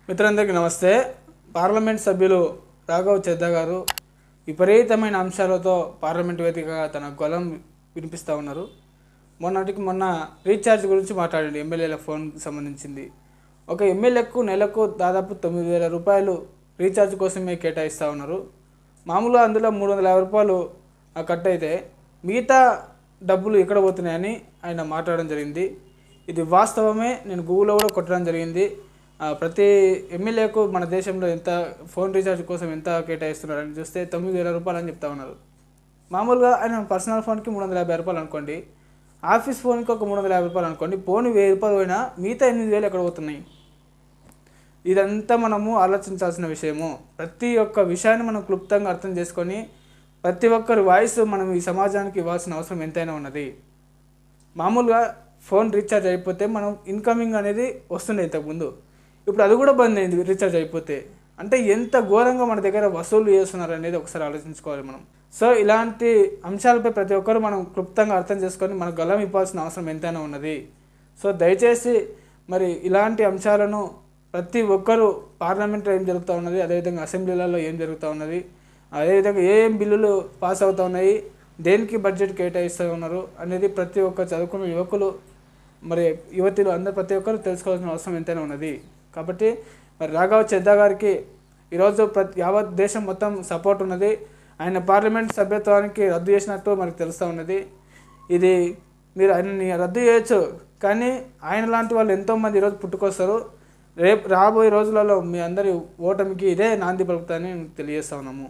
మిత్రులందరికీ నమస్తే. పార్లమెంట్ సభ్యులు రాఘవ్ చెద్దా గారు విపరీతమైన అంశాలతో పార్లమెంట్ వేదికగా తన గళం వినిపిస్తూ ఉన్నారు. మొన్న రీఛార్జ్ గురించి మాట్లాడండి. ఎమ్మెల్యేల ఫోన్కి సంబంధించింది. ఒక ఎమ్మెల్యేకు నెలకు దాదాపు 9,000 రూపాయలు రీఛార్జ్ కోసమే కేటాయిస్తూ ఉన్నారు. మామూలుగా అందులో 350 రూపాయలు కట్ అయితే మిగతా డబ్బులు ఎక్కడ పోతున్నాయని ఆయన మాట్లాడడం జరిగింది. ఇది వాస్తవమే. నేను గూగుల్లో కూడా కొట్టడం జరిగింది. ప్రతి ఎమ్మెల్యేకు మన దేశంలో ఎంత ఫోన్ రీఛార్జ్ కోసం ఎంత కేటాయిస్తున్నారని చూస్తే 9,000 రూపాయలు అని చెప్తా ఉన్నారు. మామూలుగా ఆయన పర్సనల్ ఫోన్కి 350 రూపాయలు అనుకోండి, ఆఫీస్ ఫోన్కి ఒక 350 రూపాయలు అనుకోండి, పోనీ 1,000 రూపాయలు పోయినా మిగతా 8,000 ఎక్కడ పోతున్నాయి? ఇదంతా మనము ఆలోచించాల్సిన విషయము. ప్రతి ఒక్క విషయాన్ని మనం క్లుప్తంగా అర్థం చేసుకొని ప్రతి ఒక్కరి వాయిస్ మనం ఈ సమాజానికి ఇవ్వాల్సిన అవసరం ఎంతైనా ఉన్నది. మామూలుగా ఫోన్ రీఛార్జ్ అయిపోతే మనం ఇన్కమింగ్ అనేది వస్తుండే ఇంతకుముందు, ఇప్పుడు అది కూడా బంద్ అయింది. రీఛార్జ్ అయిపోతే అంటే ఎంత ఘోరంగా మన దగ్గర వసూలు చేస్తున్నారు అనేది ఒకసారి ఆలోచించుకోవాలి మనం. సో ఇలాంటి అంశాలపై ప్రతి ఒక్కరు మనం క్లుప్తంగా అర్థం చేసుకొని మన గళం ఇవ్వాల్సిన అవసరం ఎంతైనా ఉన్నది. సో దయచేసి మరి ఇలాంటి అంశాలను ప్రతి ఒక్కరూ పార్లమెంట్లో ఏం జరుగుతూ ఉన్నది, అదేవిధంగా అసెంబ్లీలలో ఏం జరుగుతూ ఉన్నది, అదేవిధంగా ఏం బిల్లులు పాస్ అవుతూ ఉన్నాయి, దేనికి బడ్జెట్ కేటాయిస్తూ ఉన్నారు అనేది ప్రతి ఒక్క చదువుకున్న యువకులు మరి యువతులు అందరూ ప్రతి ఒక్కరు తెలుసుకోవాల్సిన అవసరం ఎంతైనా ఉన్నది. కాబట్టి మరి రాఘవ్ చెద్దా గారికి ఈరోజు యావత్ దేశం మొత్తం సపోర్ట్ ఉన్నది. ఆయన పార్లమెంట్ సభ్యత్వానికి రద్దు చేసినట్టు మనకు తెలుస్తూ ఉన్నది. ఇది మీరు ఆయనని రద్దు చేయొచ్చు, కానీ ఆయన లాంటి వాళ్ళు ఎంతోమంది ఈరోజు పుట్టుకొస్తారు. రేపు రాబోయే రోజులలో మీ అందరి ఓటమికి ఇదే నాంది పలుకుతాయని తెలియజేస్తా ఉన్నాము.